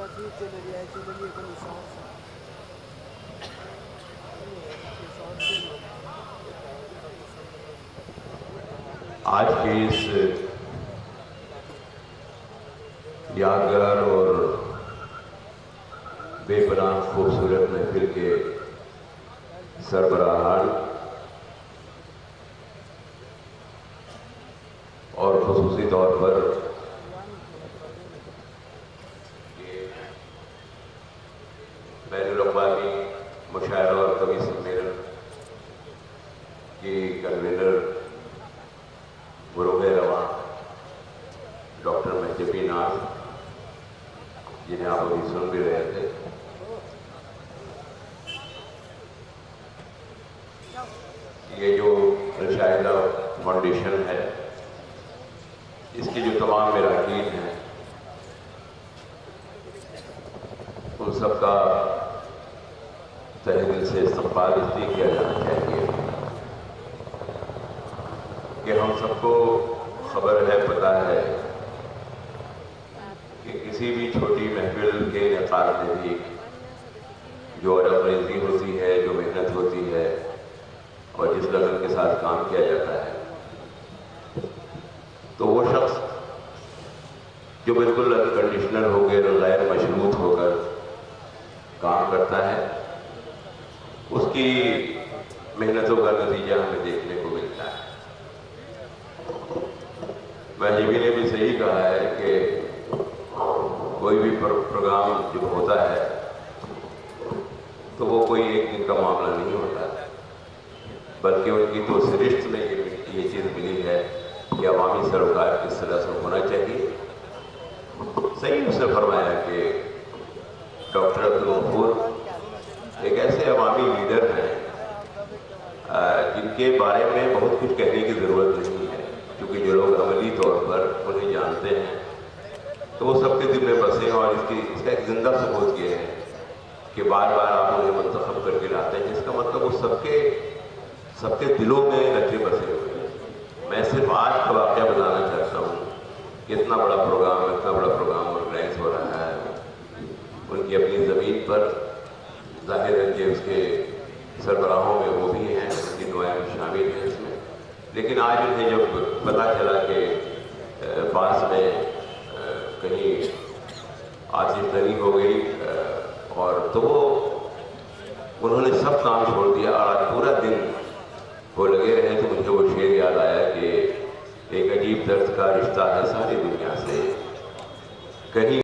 آج کی اس یادگار اور بے پناہ خوبصورت محفل کے سربراہان اور خصوصی طور پر بین الاقوامی مشاعرہ اور کوی سمیلن کی کنوینر گروہ رواں ڈاکٹر مہجبی ناز، جنہیں آپ ابھی سن بھی رہے تھے، یہ جو الشاہدہ فاؤنڈیشن ہے، اس کی جو تمام اراکین ہیں، ان سب کا تہہ دل سے استقبال اس لیے کیا جانا چاہیے کہ ہم سب کو خبر ہے، پتہ ہے کہ کسی بھی چھوٹی محفل کے انعقاد میں بھی جو عرق ریزی ہوتی ہے، جو محنت ہوتی ہے اور جس لگن کے ساتھ کام کیا جاتا ہے، تو وہ شخص جو بالکل انکنڈیشنل ہو کر، غیر مشروط ہو کر کام کرتا ہے، اس کی محنتوں کا نتیجہ ہمیں دیکھنے کو ملتا ہے۔ مہجبی نے بھی صحیح کہا ہے کہ کوئی بھی پروگرام جب ہوتا ہے تو وہ کوئی ایک دن کا معاملہ نہیں ہوتا، بلکہ ان کی تو سرشت میں یہ چیز ملی ہے کہ عوامی سروکار کس طرح سے ہونا چاہیے۔ صحیح اس نے فرمایا کہ ڈاکٹر عبدالغفور ایک ایسے عوامی لیڈر ہیں جن کے بارے میں بہت کچھ کہنے کی ضرورت نہیں ہے، کیونکہ جو لوگ عملی طور پر انہیں جانتے ہیں تو وہ سب کے دل میں بسے ہیں، اور اس کا ایک زندہ ثبوت یہ ہے کہ بار بار آپ انہیں منتخب کر کے لاتے ہیں، جس کا مطلب وہ سب کے دلوں میں رچے بسے ہوئے ہیں۔ میں صرف آج کا واقعہ بتانا چاہتا ہوں کہ اتنا بڑا پروگرام آرگنائز ہو رہا ہے ان کی اپنی زمین پر، ظاہر ہے کہ اس کے سربراہوں میں وہ بھی ہیں، ان کی دعائیں شامل ہیں اس میں، لیکن آج انہیں جب پتہ چلا کہ پاس میں کہیں آتش زنی ہو گئی اور تو انہوں نے سب کام چھوڑ دیا اور آج پورا دن وہ لگے رہے، تو مجھے وہ شعر یاد آیا کہ ایک عجیب درد کا رشتہ ہے ساری دنیا سے، کہیں